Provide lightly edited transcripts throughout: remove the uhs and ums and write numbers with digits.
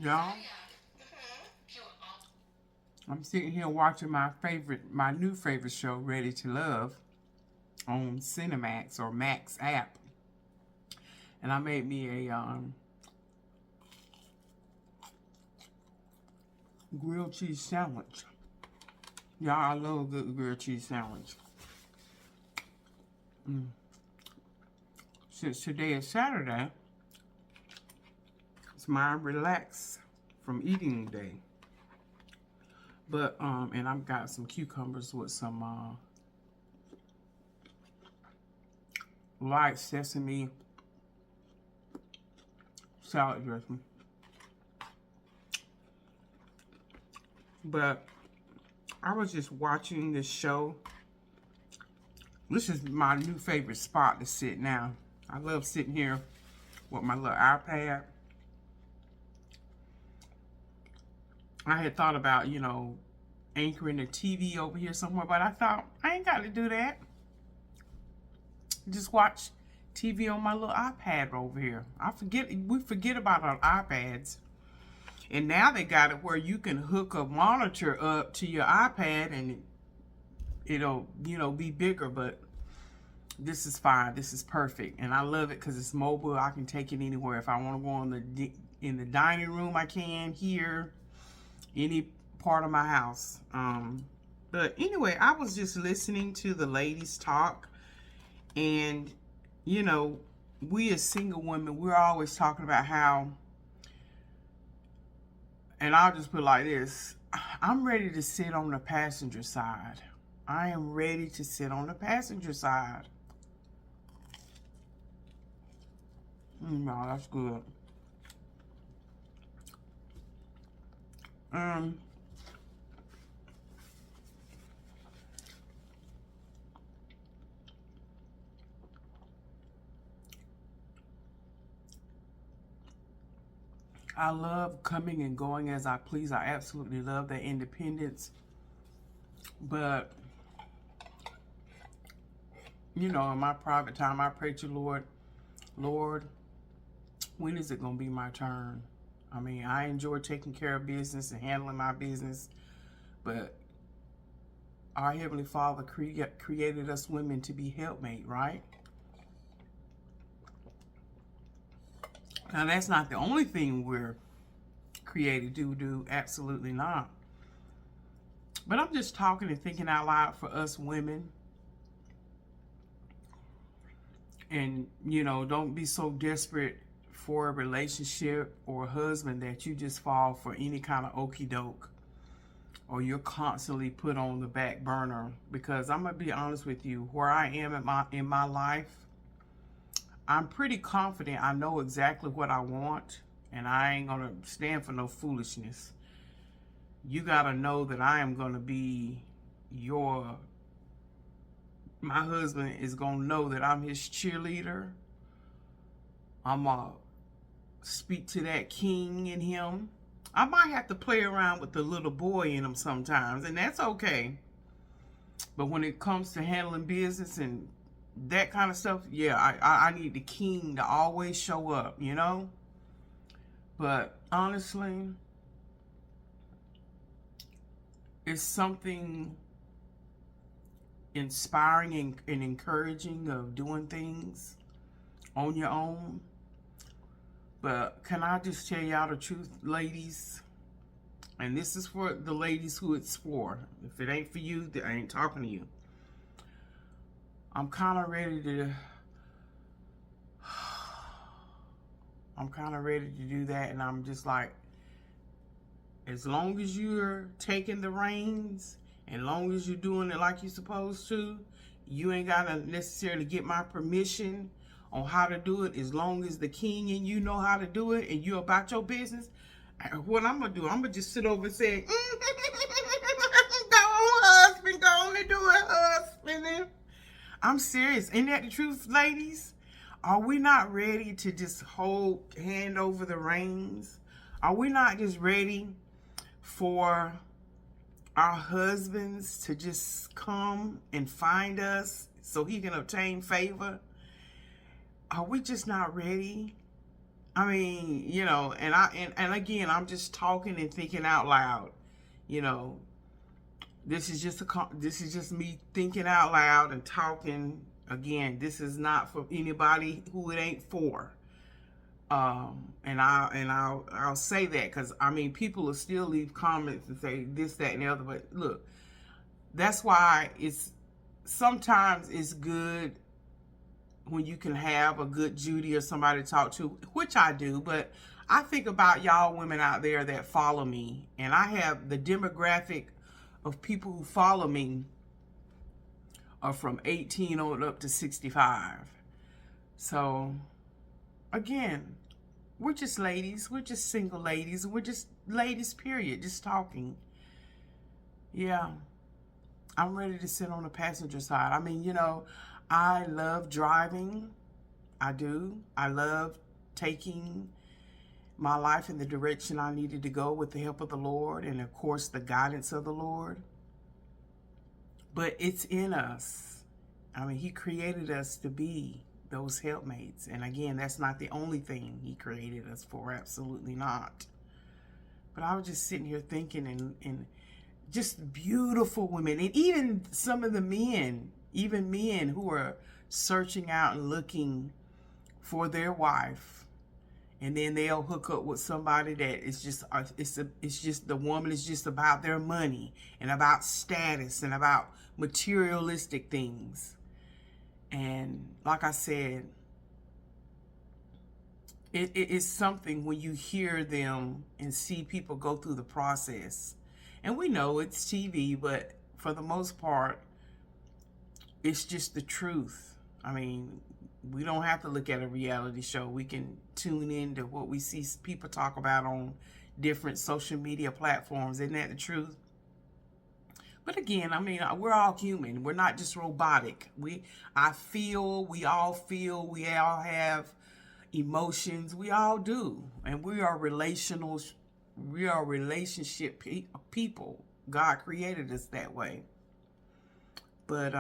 Y'all, I'm sitting here watching my new favorite show, Ready to Love, on Cinemax or Max app, and I made me a grilled cheese sandwich. Y'all, I love a good grilled cheese sandwich. Since today is Saturday, it's my relax from eating day. But and I've got some cucumbers with some light sesame salad dressing. But I was just watching this show. This is my new favorite spot to sit now. I love sitting here with my little iPad. I had thought about, anchoring the TV over here somewhere, but I thought I ain't got to do that. Just watch TV on my little iPad over here. We forget about our iPads. And now they got it where you can hook a monitor up to your iPad and it'll, be bigger, but this is fine. This is perfect. And I love it because it's mobile. I can take it anywhere. If I want to go in the dining room, I can, here, any part of my house. But anyway, I was just listening to the ladies talk, and we as single women, we're always talking about how, and I'll just put it like this, I'm ready to sit on the passenger side. I am ready to sit on the passenger side. No, that's good. I love coming and going as I please. I absolutely love that independence. But, in my private time, I pray to Lord, when is it going to be my turn? I mean, I enjoy taking care of business and handling my business, but our Heavenly Father created us women to be helpmate, right? Now, that's not the only thing we're created to do. Absolutely not. But I'm just talking and thinking out loud for us women. And, don't be so desperate for a relationship or a husband that you just fall for any kind of okie doke, or you're constantly put on the back burner. Because I'm going to be honest with you, where I am in my life, I'm pretty confident I know exactly what I want, and I ain't going to stand for no foolishness. You got to know that I am going to be my husband is going to know that I'm his cheerleader. I'm going to speak to that king in him. I might have to play around with the little boy in him sometimes, and that's okay. But when it comes to handling business and that kind of stuff, yeah, I need the king to always show up, But honestly, it's something inspiring and encouraging of doing things on your own. But can I just tell y'all the truth, ladies? And this is for the ladies who it's for. If it ain't for you, I ain't talking to you. I'm kind of ready to do that, and I'm just like, as long as you're taking the reins, and long as you're doing it like you're supposed to, you ain't gotta necessarily get my permission on how to do it. As long as the king and you know how to do it, and you're about your business, what I'm gonna do, I'm gonna just sit over and say, go on, husband, go on and do it, husband. I'm serious. Ain't that the truth, ladies? Are we not ready to just hand over the reins? Are we not just ready for our husbands to just come and find us so he can obtain favor? Are we just not ready? I mean, you know, and again, I'm just talking and thinking out loud. You know, this is just me thinking out loud and talking. Again, this is not for anybody who it ain't for. I'll say that because I mean, people will still leave comments and say this, that, and the other. But look, that's why sometimes it's good when you can have a good Judy or somebody to talk to, which I do. But I think about y'all women out there that follow me, and I have the demographic of people who follow me are from 18 on up to 65. So again, we're just ladies. We're just single ladies. We're just ladies, period. Just talking. Yeah. I'm ready to sit on the passenger side. I mean, you know, I love driving. I do. I love taking my life in the direction I needed to go with the help of the Lord and, of course, the guidance of the Lord. But it's in us. I mean, He created us to be those helpmates. And again, that's not the only thing He created us for. Absolutely not. But I was just sitting here thinking and just beautiful women. And even some of the men, even men who are searching out and looking for their wife. And then they'll hook up with somebody that is just, it's just the woman is just about their money and about status and about materialistic things. And like I said, it is something when you hear them and see people go through the process. And we know it's TV, but for the most part, it's just the truth. I mean, we don't have to look at a reality show. We can tune in to what we see people talk about on different social media platforms. Isn't that the truth? But again, I mean, we're all human. We're not just robotic. We all feel, we all have emotions. We all do. And we are relationship people. God created us that way. But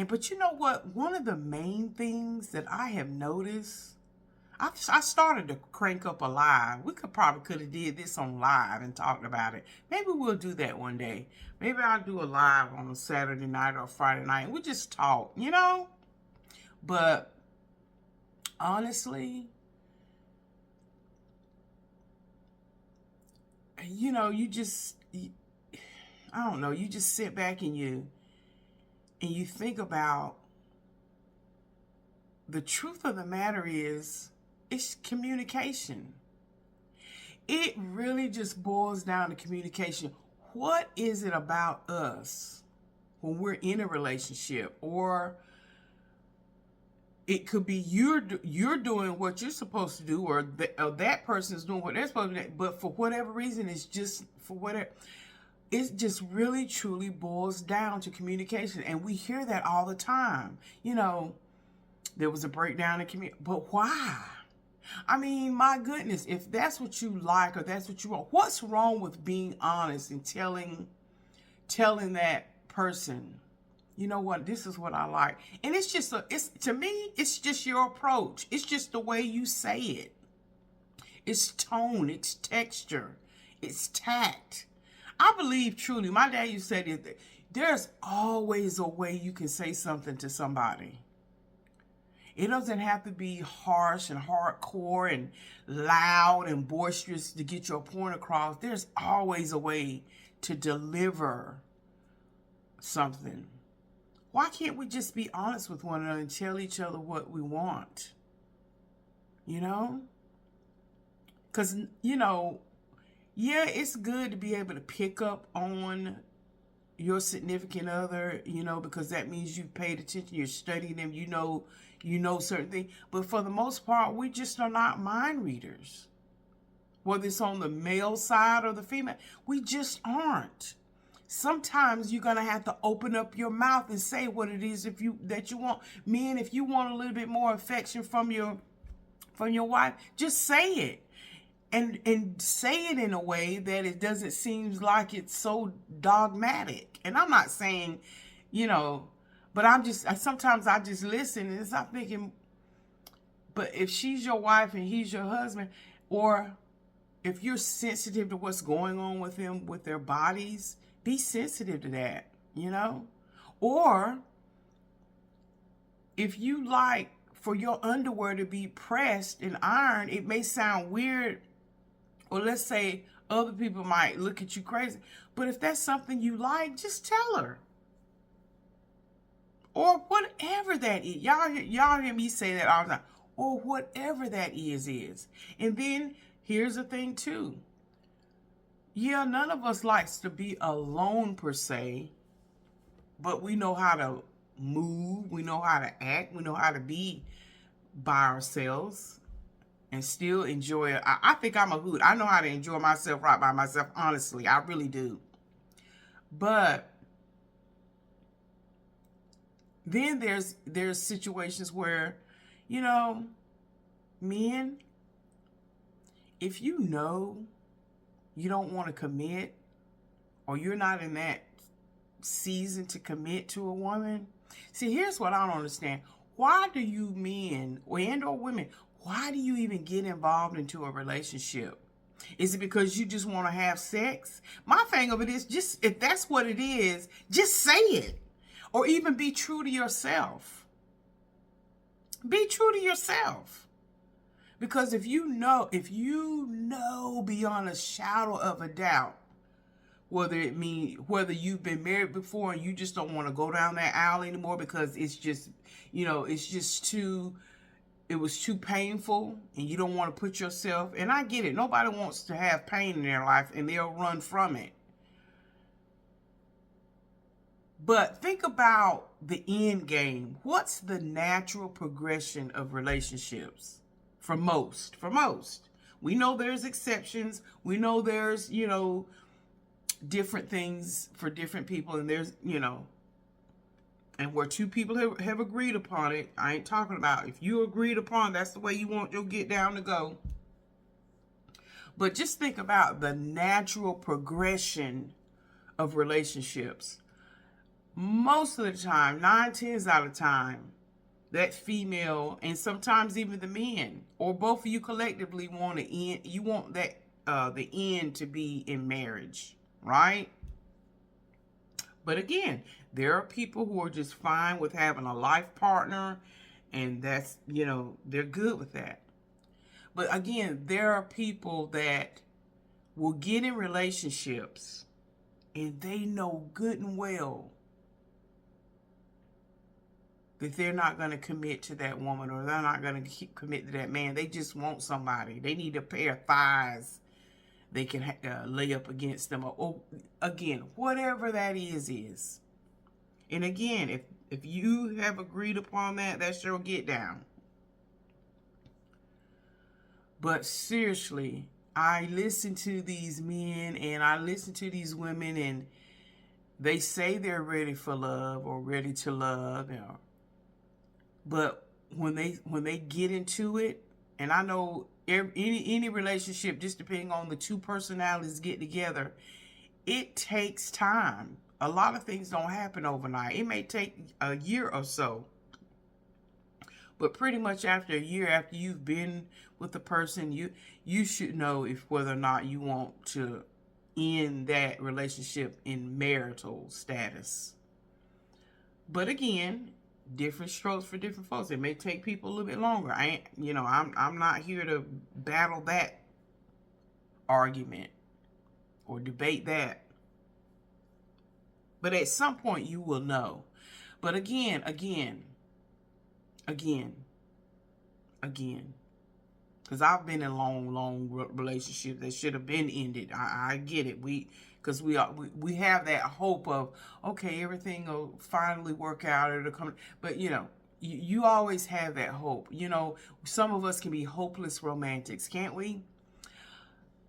but you know what? One of the main things that I have noticed, I started to crank up a live. We could have did this on live and talked about it. Maybe we'll do that one day. Maybe I'll do a live on a Saturday night or a Friday night. And we just talk, you know? But honestly, you know, I don't know, you just sit back and you think about the truth of the matter is it's communication. It really just boils down to communication. What is it about us when we're in a relationship? Or it could be you're doing what you're supposed to do, or that person's doing what they're supposed to do. But for whatever reason, it just really truly boils down to communication. And we hear that all the time. You know, there was a breakdown in communication. But why? I mean, my goodness, if that's what you like or that's what you want, what's wrong with being honest and telling that person, you know what, this is what I like. And it's to me, it's just your approach. It's just the way you say it. It's tone, it's texture, it's tact. I believe truly, my dad used to say that there's always a way you can say something to somebody. It doesn't have to be harsh and hardcore and loud and boisterous to get your point across. There's always a way to deliver something. Why can't we just be honest with one another and tell each other what we want? You know? Because, you know, yeah, it's good to be able to pick up on your significant other, you know, because that means you've paid attention, you're studying them, you know certain things. But for the most part, we just are not mind readers. Whether it's on the male side or the female, we just aren't. Sometimes you're gonna have to open up your mouth and say what it is that you want. Men, if you want a little bit more affection from your wife, just say it. And say it in a way that it doesn't seem like it's so dogmatic. And I'm not saying, you know, but sometimes I just listen and I'm thinking, But if she's your wife and he's your husband, or if you're sensitive to what's going on with them, with their bodies, be sensitive to that, you know? Or if you like for your underwear to be pressed and ironed, it may sound weird, or let's say other people might look at you crazy. But if that's something you like, just tell her. Or whatever that is. Y'all hear me say that all the time. Or whatever that is. And then here's the thing too. Yeah, none of us likes to be alone per se, but we know how to move, we know how to act, we know how to be by ourselves and still enjoy it. I think I'm a hoot. I know how to enjoy myself right by myself, honestly. I really do. But then there's situations where, you know, men, if you know you don't want to commit, or you're not in that season to commit to a woman. See, here's what I don't understand. Why do you men or women, why do you even get involved into a relationship? Is it because you just want to have sex? My thing of it is, just if that's what it is, just say it. Or even be true to yourself. Be true to yourself. Because if you know beyond a shadow of a doubt, whether you've been married before and you just don't want to go down that aisle anymore because it's just, it was too painful and you don't want to put yourself, and I get it. Nobody wants to have pain in their life and they'll run from it. But think about the end game. What's the natural progression of relationships? For most. We know there's exceptions. We know there's, different things for different people. And there's, and where two people have agreed upon it. I ain't talking about if you agreed upon, that's the way you want your get down to go. But just think about the natural progression of relationships. Most of the time, 9/10 out of time, that female, and sometimes even the men, or both of you collectively want to end. You want that the end to be in marriage, right? But again, there are people who are just fine with having a life partner, and that's, they're good with that. But again, there are people that will get in relationships and they know good and well that they're not going to commit to that woman, or they're not going to commit to that man. They just want somebody. They need a pair of thighs they can lay up against them. Or again, whatever that is. And again, if you have agreed upon that, that's your get down. But seriously, I listen to these men and I listen to these women, and they say they're ready for love or ready to love, but when they get into it, and I know any relationship, just depending on the two personalities get together, it takes time. A lot of things don't happen overnight. It may take a year or so. But pretty much after a year, after you've been with the person, you should know whether or not you want to end that relationship in marital status. But again, different strokes for different folks. It may take people a little bit longer. I'm not here to battle that argument or debate that. But at some point you will know. But again, because I've been in long relationships that should have been ended. I get it. Because we have that hope of, okay, everything will finally work out. It'll come. But you always have that hope. Some of us can be hopeless romantics, can't we?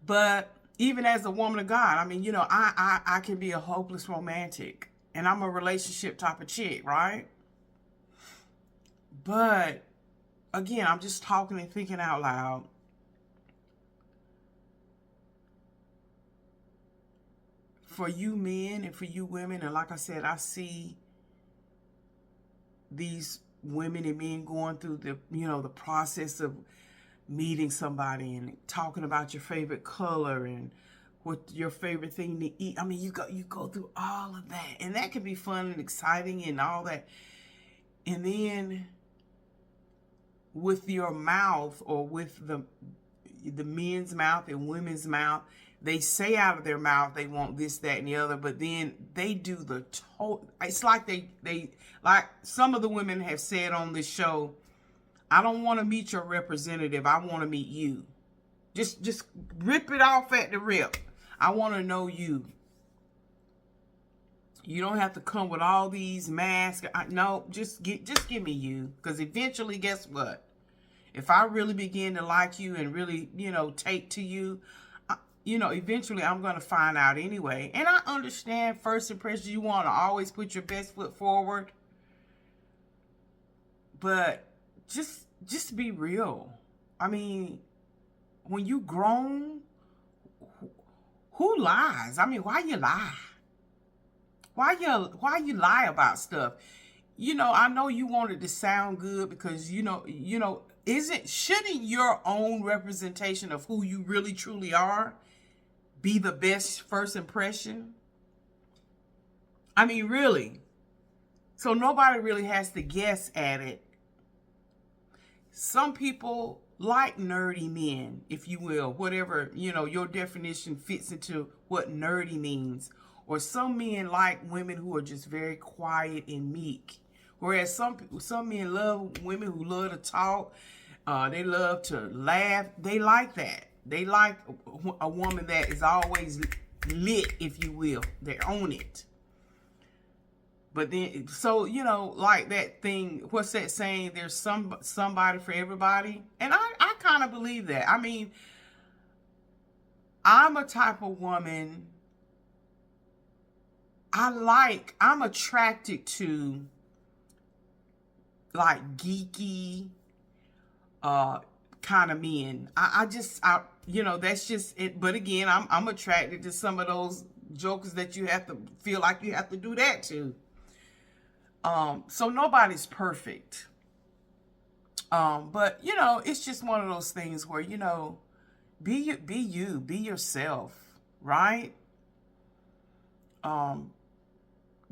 But even as a woman of God, I can be a hopeless romantic, and I'm a relationship type of chick, right? But again, I'm just talking and thinking out loud. For you men and for you women, and like I said, I see these women and men going through the, the process of meeting somebody and talking about your favorite color and what your favorite thing to eat. I mean, you go through all of that, and that can be fun and exciting and all that. And then with your mouth, or with the men's mouth and women's mouth, they say out of their mouth they want this, that, and the other, but then they do the total. It's like they like some of the women have said on this show, I don't want to meet your representative, I want to meet you. Just rip it off at the rip. I want to know you. You don't have to come with all these masks. No, just give me you. Because eventually, guess what? If I really begin to like you and really, take to you, eventually I'm going to find out anyway. And I understand first impressions, you want to always put your best foot forward. But just be real. I mean, when you grown, who lies? I mean, why you lie? Why you lie about stuff? I know you wanted to sound good because shouldn't your own representation of who you really truly are be the best first impression? I mean, really. So nobody really has to guess at it. Some people like nerdy men, if you will, whatever, your definition fits into what nerdy means. Or some men like women who are just very quiet and meek. Whereas some men love women who love to talk. They love to laugh. They like that. They like a woman that is always lit, if you will. They own it. But then, so, like that thing, what's that saying? There's somebody for everybody. And I kind of believe that. I mean, I'm a type of woman, I'm attracted to like geeky kind of men. That's just it. But again, I'm attracted to some of those jokers that you have to feel like you have to do that to. So nobody's perfect. But it's just one of those things where, be you, be yourself, right?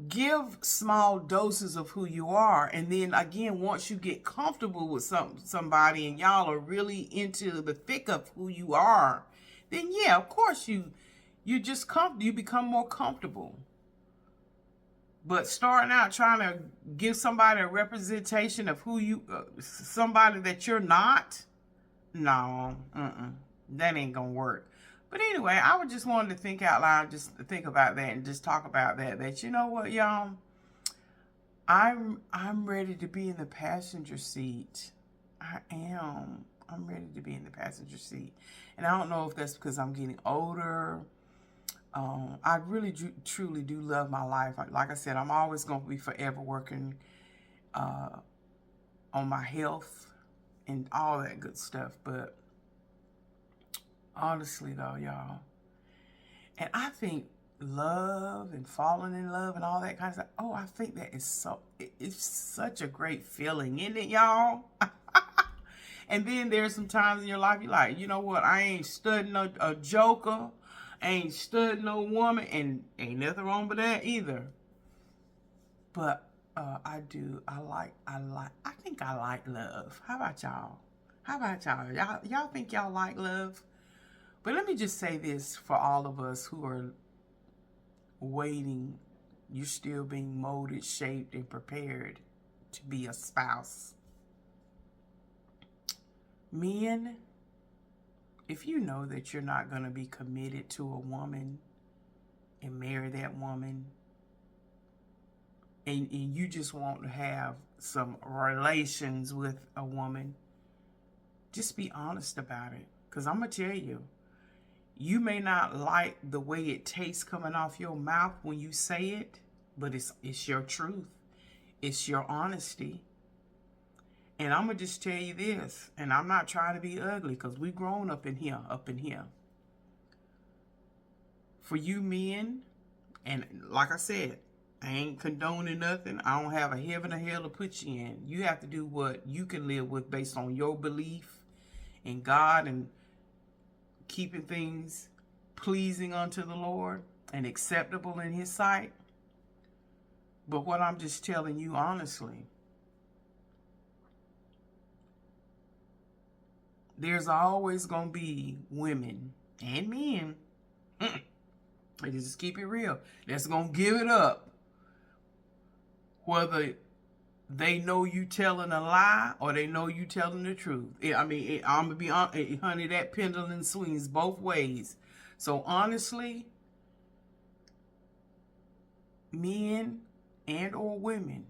Give small doses of who you are, and then again, once you get comfortable with somebody and y'all are really into the thick of who you are, then yeah, of course you become more comfortable. But starting out trying to give somebody a representation of who you, somebody that you're not, no, that ain't gonna work. But anyway, I would just wanted to think out loud, just think about that and just talk about that. That you know what, y'all, I'm ready to be in the passenger seat. I am. I'm ready to be in the passenger seat, and I don't know if that's because I'm getting older. I really truly do love my life. Like I said, I'm always going to be forever working on my health and all that good stuff. But honestly, though, y'all, and I think love and falling in love and all that kind of stuff, I think that is it's such a great feeling, isn't it, y'all? And then there's some times in your life you're like, you know what, I ain't studying a joker. Ain't studying no woman, and ain't nothing wrong with that either. But I think I like love. How about y'all? Y'all think y'all like love? But let me just say this for all of us who are waiting, you're still being molded, shaped, and prepared to be a spouse. Men, if you know that you're not going to be committed to a woman and marry that woman, and you just want to have some relations with a woman, just be honest about it. Because I'm going to tell you, you may not like the way it tastes coming off your mouth when you say it, but it's your truth. It's your honesty. And I'm going to just tell you this, and I'm not trying to be ugly because we grown up in here. For you men, and like I said, I ain't condoning nothing. I don't have a heaven or hell to put you in. You have to do what you can live with based on your belief in God and keeping things pleasing unto the Lord and acceptable in His sight. But what I'm just telling you honestly, there's always going to be women and men, just keep it real, that's going to give it up. Whether they know you telling a lie or they know you telling the truth. I'm going to be honest, honey, that pendulum swings both ways. So honestly, men and or women,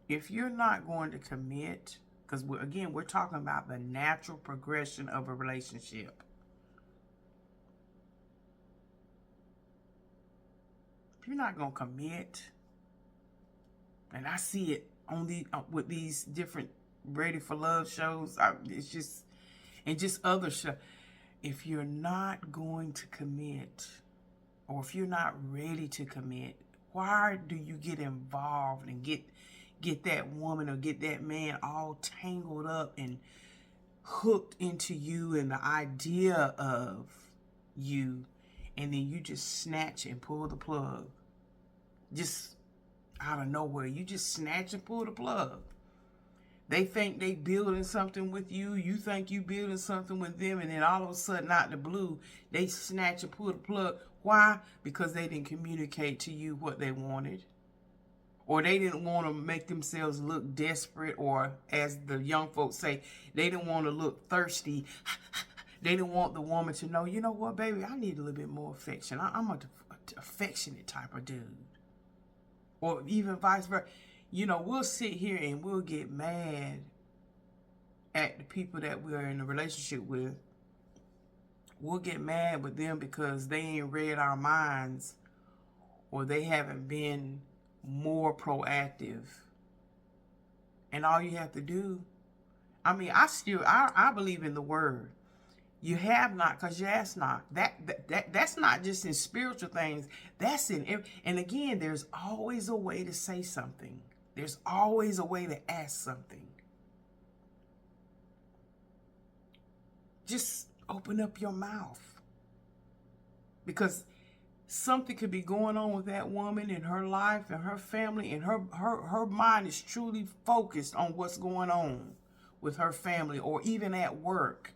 if you're not going to commit, because we're talking about the natural progression of a relationship. If you're not going to commit, and I see it on with these different Ready for Love shows, it's just, and just other shows. If you're not going to commit, or if you're not ready to commit, why do you get involved and get that woman or get that man all tangled up and hooked into you and the idea of you, and then you just snatch and pull the plug? Just out of nowhere, you just snatch and pull the plug. They think they building something with you. You think you building something with them. And then all of a sudden, out the blue, they snatch and pull the plug. Why? Because they didn't communicate to you what they wanted. Or they didn't want to make themselves look desperate. Or as the young folks say, they didn't want to look thirsty. They didn't want the woman to know, you know what, baby, I need a little bit more affection. I'm an affectionate type of dude. Or even vice versa. You know, we'll sit here and we'll get mad at the people that we're in a relationship with. We'll get mad with them because they ain't read our minds, or they haven't been more proactive. And all you have to do, I believe in the word. You have not because you ask not. That's not just in spiritual things. That's in, and again, there's always a way to say something. There's always a way to ask something. Just open up your mouth. Because something could be going on with that woman in her life and her family, and her mind is truly focused on what's going on with her family or even at work.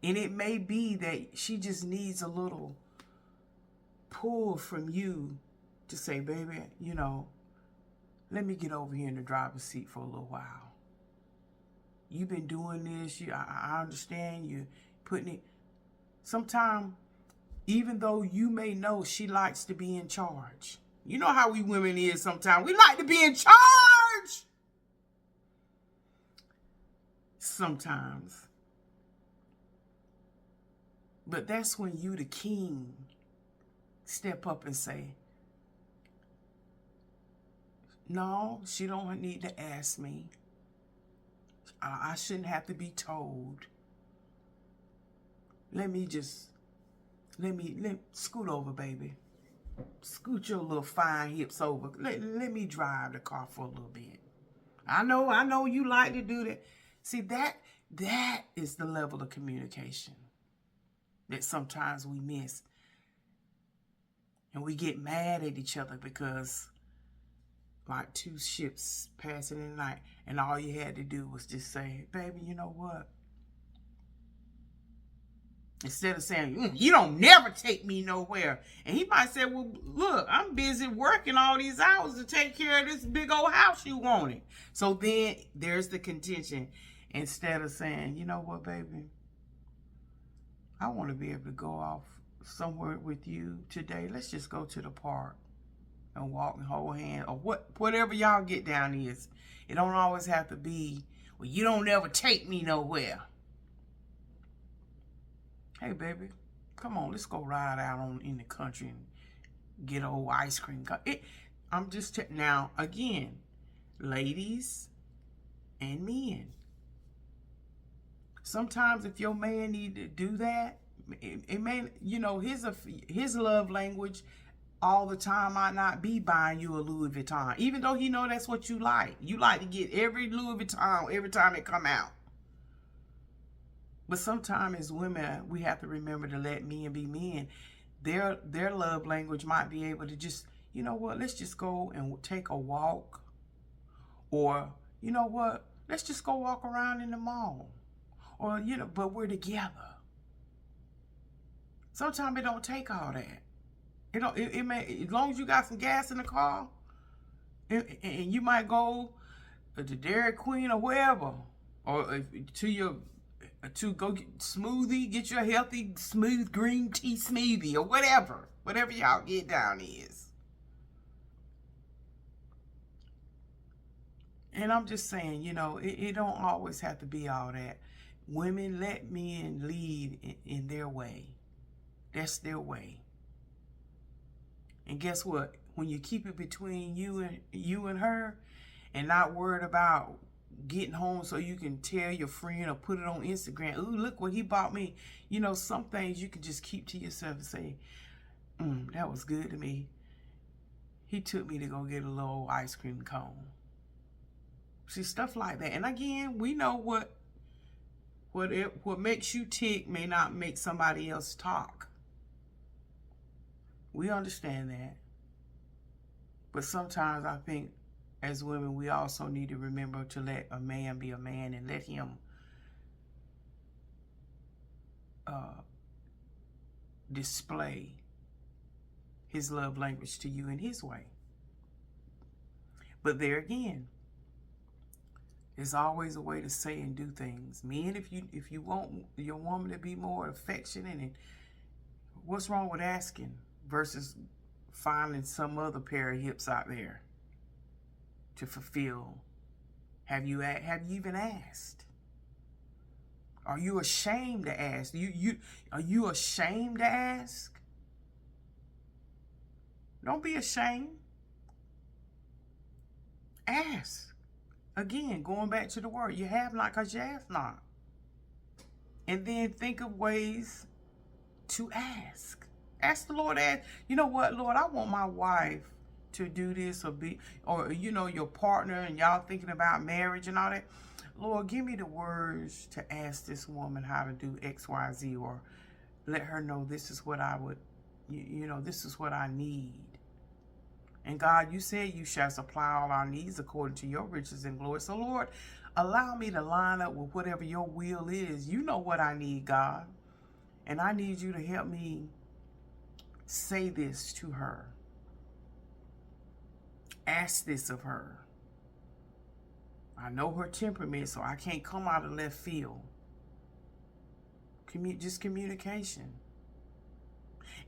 And it may be that she just needs a little pull from you to say, baby, you know, let me get over here in the driver's seat for a little while. You've been doing this. I understand you putting it. Sometimes, even though you may know she likes to be in charge. You know how we women is sometimes. We like to be in charge. Sometimes. But that's when you, the king, step up and say, no, she don't need to ask me. I shouldn't have to be told. Let me scoot over, baby. Scoot your little fine hips over. Let me drive the car for a little bit. I know you like to do that. See, that is the level of communication that sometimes we miss. And we get mad at each other because like two ships passing in the night, and all you had to do was just say, baby, you know what? Instead of saying, you don't never take me nowhere. And he might say, well, look, I'm busy working all these hours to take care of this big old house you wanted. So then there's the contention. Instead of saying, you know what, baby? I want to be able to go off somewhere with you today. Let's just go to the park and walk and hold hands, or whatever y'all get down is. It don't always have to be, well, you don't ever take me nowhere. Hey, baby, come on, let's go ride out in the country and get old ice cream. I'm just now, again, ladies and men. Sometimes if your man need to do that, it may, you know, his love language all the time might not be buying you a Louis Vuitton, even though he know that's what you like. You like to get every Louis Vuitton every time it come out. But sometimes as women, we have to remember to let men be men. Their love language might be able to just, you know what, let's just go and take a walk. Or, you know what, let's just go walk around in the mall. Or, you know, but we're together. Sometimes it don't take all that. It may, as long as you got some gas in the car, and you might go to Dairy Queen or wherever, or to go get smoothie, get your healthy smooth green tea smoothie or whatever y'all get down is. And I'm just saying, you know, it don't always have to be all that. Women, let men lead in their way. That's their way. And guess what? When you keep it between you and her, and not worried about getting home so you can tell your friend or put it on Instagram, ooh, look what he bought me. You know, some things you can just keep to yourself and say, that was good to me. He took me to go get a little ice cream cone. See, stuff like that. And again, we know what makes you tick may not make somebody else talk. We understand that. But sometimes I think as women, we also need to remember to let a man be a man and let him display his love language to you in his way. But there again, there's always a way to say and do things. Men, if you want your woman to be more affectionate, and what's wrong with asking versus finding some other pair of hips out there to fulfill? Have you even asked? Are you ashamed to ask? Are you ashamed to ask? Don't be ashamed. Ask. Again, going back to the word, you have not because you ask not. And then think of ways to ask. Ask the Lord, you know what, Lord, I want my wife to do this or you know, your partner and y'all thinking about marriage and all that. Lord, give me the words to ask this woman how to do X, Y, Z, or let her know this is what I would, you know, this is what I need. And God, you said you shall supply all our needs according to your riches and glory. So Lord, allow me to line up with whatever your will is. You know what I need, God. And I need you to help me say this to her. Ask this of her. I know her temperament, so I can't come out of left field. Just communication.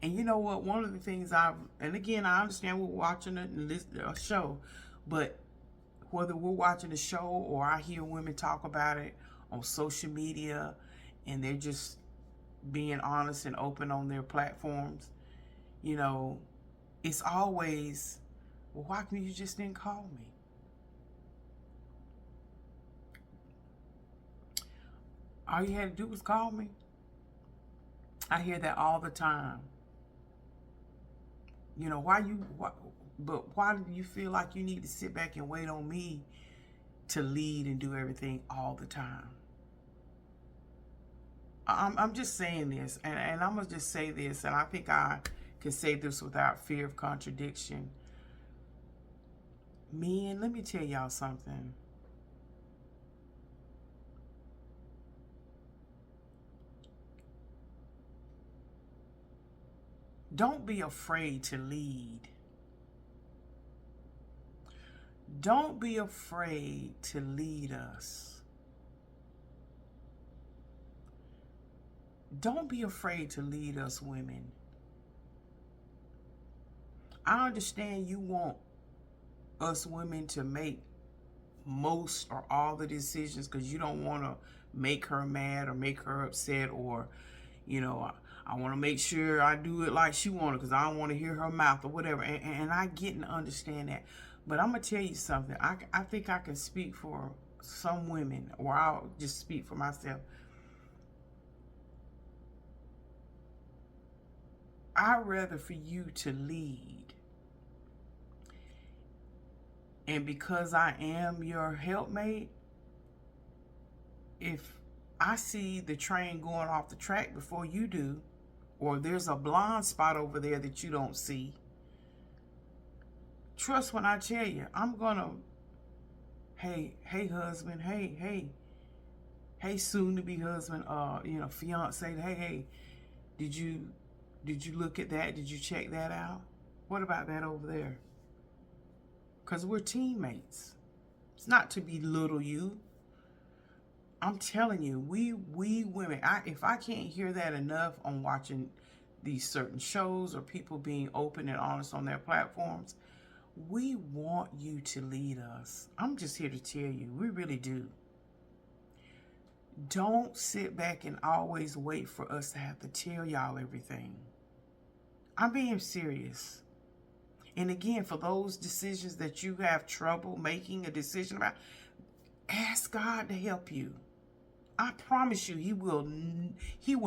And you know what? One of the things and again, I understand we're watching a show, but whether we're watching a show or I hear women talk about it on social media and they're just being honest and open on their platforms, you know, it's always, well, why come you just didn't call me? All you had to do was call me. I hear that all the time. You know, why do you feel like you need to sit back and wait on me to lead and do everything all the time? I'm just saying this, and I'm going to just say this, and I think I can say this without fear of contradiction. Men, let me tell y'all something. Don't be afraid to lead. Don't be afraid to lead us. Don't be afraid to lead us, women. I understand you want us women to make most or all the decisions because you don't want to make her mad or make her upset, or, you know, I want to make sure I do it like she wanted because I don't want to hear her mouth or whatever. And I get and understand that. But I'm going to tell you something. I think I can speak for some women, or I'll just speak for myself. I'd rather for you to lead. And because I am your helpmate, if I see the train going off the track before you do, or there's a blind spot over there that you don't see, trust when I tell you, I'm gonna, hey husband, hey soon to be husband, fiance, hey, did you look at that? Did you check that out? What about that over there? Because we're teammates. It's not to belittle you. I'm telling you, we women, if I can't hear that enough on watching these certain shows or people being open and honest on their platforms, we want you to lead us. I'm just here to tell you, we really do. Don't sit back and always wait for us to have to tell y'all everything. I'm being serious. And again, for those decisions that you have trouble making a decision about, ask God to help you. I promise you, he will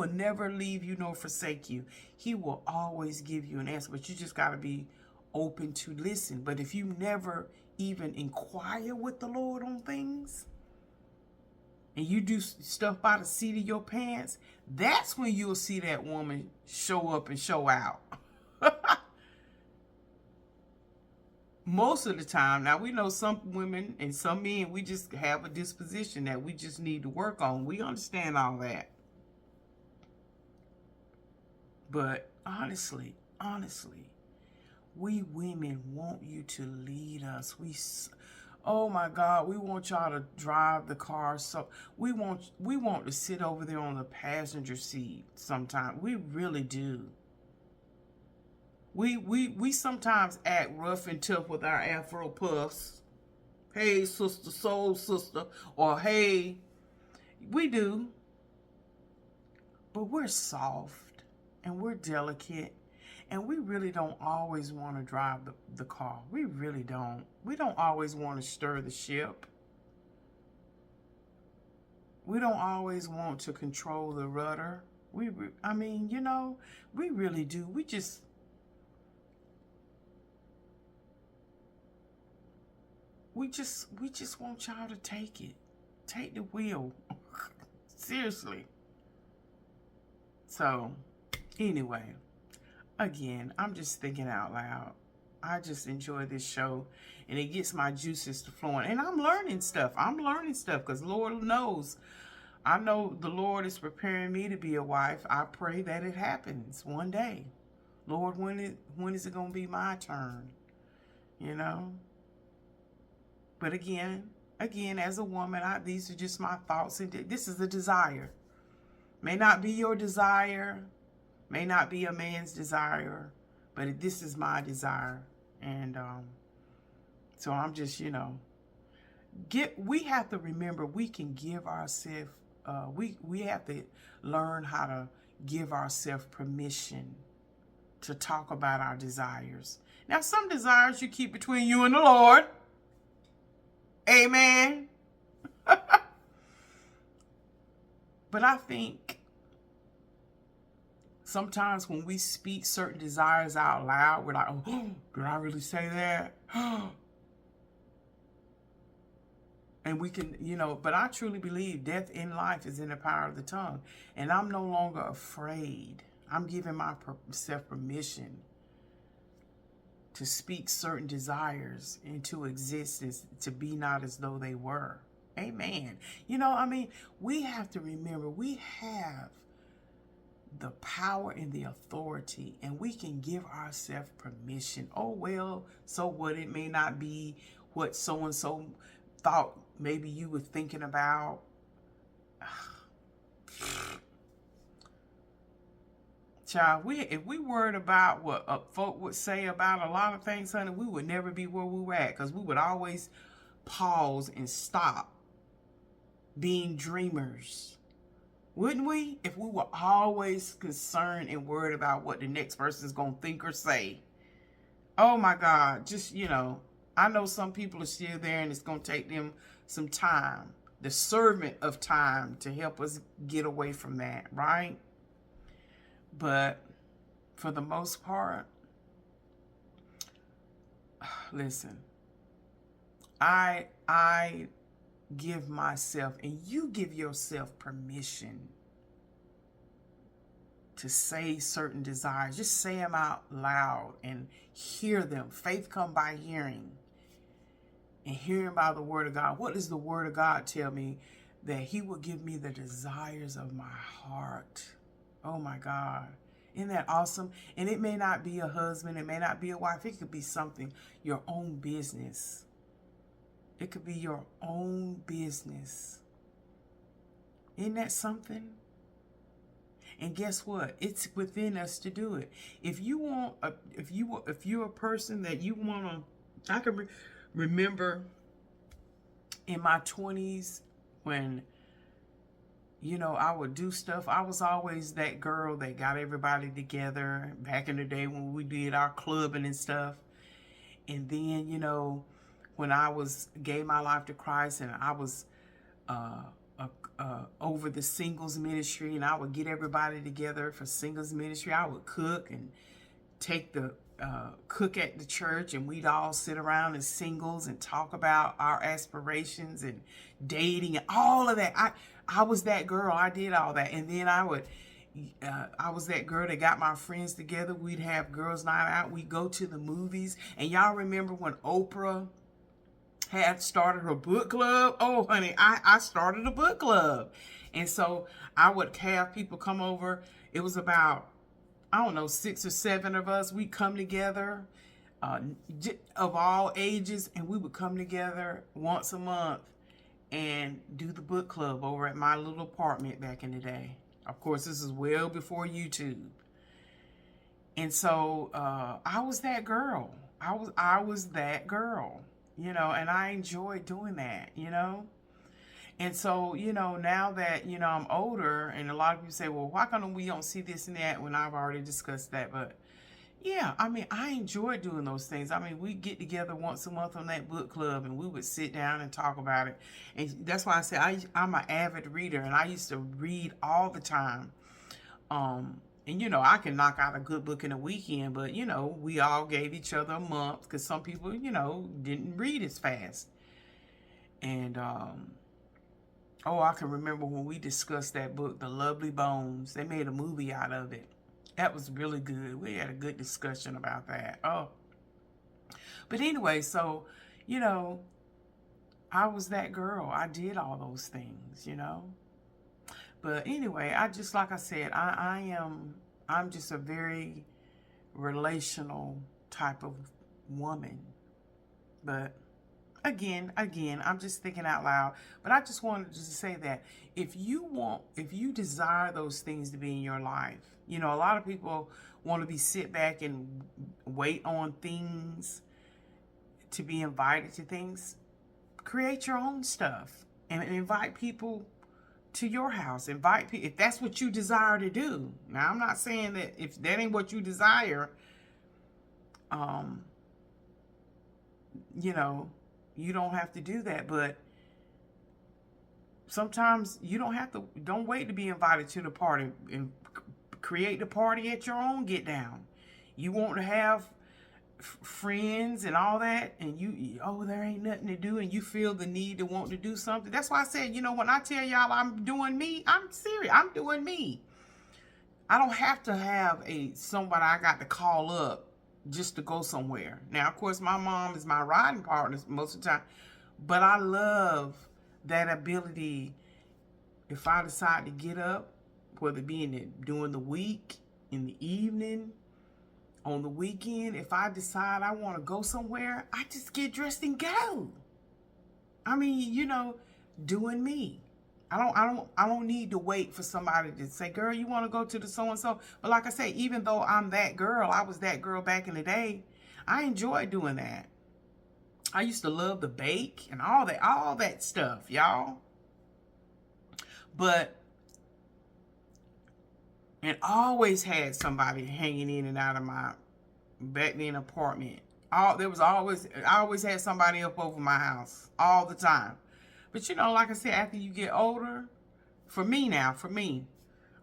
never leave you nor forsake you. He will always give you an answer, but you just got to be open to listen. But if you never even inquire with the Lord on things, and you do stuff by the seat of your pants, that's when you'll see that woman show up and show out. Most of the time, now we know some women and some men, we just have a disposition that we just need to work on. We understand all that. But honestly, we women want you to lead us. Oh my God, we want y'all to drive the car. So we want to sit over there on the passenger seat sometimes. We really do. We sometimes act rough and tough with our Afro puffs. Hey, sister, soul sister, or hey, we do. But we're soft and we're delicate, and we really don't always want to drive the car. We really don't. We don't always want to stir the ship. We don't always want to control the rudder. We really do. We just want y'all to take the wheel. Seriously. So, anyway, again, I'm just thinking out loud. I just enjoy this show, and it gets my juices to flowing. And I'm learning stuff. Because Lord knows, I know the Lord is preparing me to be a wife. I pray that it happens one day. Lord, when is it going to be my turn? You know? But again, as a woman, these are just my thoughts, and this is a desire. May not be your desire, may not be a man's desire, but this is my desire. And so I'm just, we have to remember we can give ourselves, we have to learn how to give ourselves permission to talk about our desires. Now, some desires you keep between you and the Lord. Amen. But I think sometimes when we speak certain desires out loud, we're like, oh, did I really say that? And we can, but I truly believe death and life is in the power of the tongue. And I'm no longer afraid. I'm giving myself permission to speak certain desires into existence, to be not as though they were. Amen. We have to remember we have the power and the authority, and we can give ourselves permission. Oh, well, so what? It may not be what so-and-so thought maybe you were thinking about. Child, if we worried about what folk would say about a lot of things, honey, we would never be where we were at, because we would always pause and stop being dreamers. Wouldn't we? If we were always concerned and worried about what the next person is going to think or say. Oh my God, just, I know some people are still there, and it's going to take them some time, the servant of time, to help us get away from that, right? But for the most part, listen, I give myself, and you give yourself permission to say certain desires. Just say them out loud and hear them. Faith come by hearing, and hearing by the word of God. What does the word of God tell me? That he will give me the desires of my heart. Oh my God. Isn't that awesome? And it may not be a husband. It may not be a wife. It could be something, your own business. It could be your own business. Isn't that something? And guess what? It's within us to do it. If you want, if you're a person that you want to, I can remember in my 20s when, you know, I would do stuff. I was always that girl that got everybody together back in the day when we did our clubbing and stuff. And then, you know, when I gave my life to Christ, and I was over the singles ministry, and I would get everybody together for singles ministry. I would cook and take the cook at the church, and we'd all sit around as singles and talk about our aspirations and dating and all of that. I was that girl. I did all that. And then I was that girl that got my friends together. We'd have girls' night out. We'd go to the movies. And y'all remember when Oprah had started her book club? Oh, honey, I started a book club. And so I would have people come over. It was about, I don't know, 6 or 7 of us. We'd come together of all ages, and we would come together once a month and do the book club over at my little apartment back in the day. Of course, this is well before YouTube. And so I was that girl. I was that girl, you know, and I enjoyed doing that, you know. And so, you know, now that, you know, I'm older, and a lot of people say, well, why come we don't see this and that when I've already discussed that? But yeah, I mean, I enjoy doing those things. I mean, we get together once a month on that book club, and we would sit down and talk about it. And that's why I say I'm an avid reader, and I used to read all the time. And, you know, I can knock out a good book in a weekend, but, you know, we all gave each other a month because some people, you know, didn't read as fast. And, oh, I can remember when we discussed that book, The Lovely Bones. They made a movie out of it. That was really good. We had a good discussion about that. Oh. But anyway, so, you know, I was that girl. I did all those things, you know. But anyway, like I said, I'm just a very relational type of woman. But Again, I'm just thinking out loud, but I just wanted to say that if you desire those things to be in your life, you know, a lot of people want to sit back and wait on things to be invited to things. Create your own stuff and invite people to your house. Invite people if that's what you desire to do. Now, I'm not saying that if that ain't what you desire, you know, you don't have to do that, but sometimes you don't wait to be invited to the party, and create the party at your own get down. You want to have friends and all that, and there ain't nothing to do, and you feel the need to want to do something. That's why I said, you know, when I tell y'all I'm doing me, I'm serious. I'm doing me. I don't have to have somebody I got to call up just to go somewhere. Now, of course, my mom is my riding partner most of the time, but I love that ability. If I decide to get up, whether it be during the week, in the evening, on the weekend, if I decide I want to go somewhere, I just get dressed and go. I mean, you know, doing me. I don't need to wait for somebody to say, girl, you want to go to the so-and-so. But like I say, even though I'm that girl, I was that girl back in the day, I enjoy doing that. I used to love to bake and all that stuff, y'all. And always had somebody hanging in and out of my back then apartment. I always had somebody up over my house all the time. But, you know, like I said, after you get older, for me, I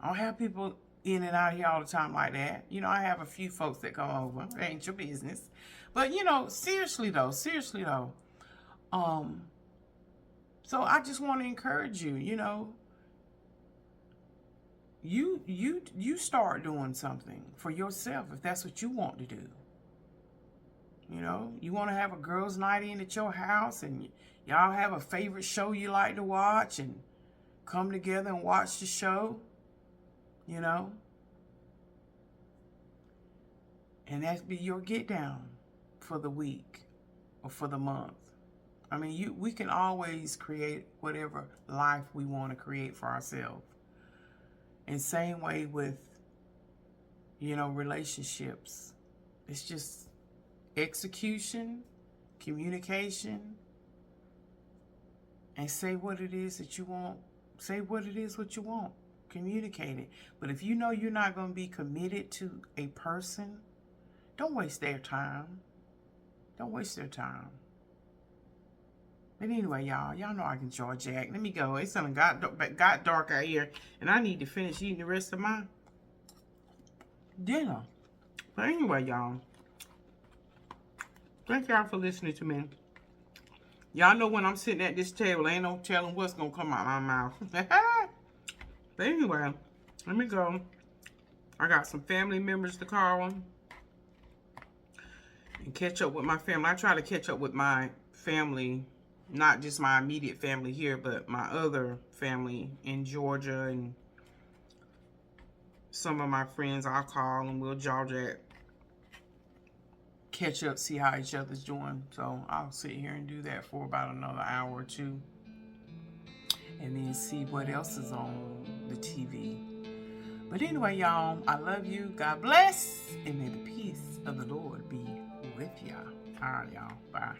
don't have people in and out here all the time like that. You know, I have a few folks that come over. It ain't your business. But, you know, seriously though, so I just want to encourage you, you know, you start doing something for yourself if that's what you want to do. You know, you want to have a girls' night in at your house and y'all have a favorite show you like to watch and come together and watch the show, you know. And that be your get down for the week or for the month. I mean, we can always create whatever life we want to create for ourselves. And same way with, you know, relationships. It's just execution, communication, and say what it is that you want. Say what it is what you want. Communicate it. But if you know you're not going to be committed to a person, don't waste their time. Don't waste their time. But anyway, y'all know I can enjoy Jack. Let me go. It's something got dark out here, and I need to finish eating the rest of my dinner. But anyway, y'all, thank y'all for listening to me. Y'all know when I'm sitting at this table, ain't no telling what's gonna come out my mouth. But anyway, let me go. I got some family members to call and catch up with my family. I try to catch up with my family. Not just my immediate family here, but my other family in Georgia and some of my friends I'll call and we'll catch up, see how each other's doing. So I'll sit here and do that for about another hour or two. And then see what else is on the TV. But anyway, y'all, I love you. God bless. And may the peace of the Lord be with y'all. All right, y'all. Bye.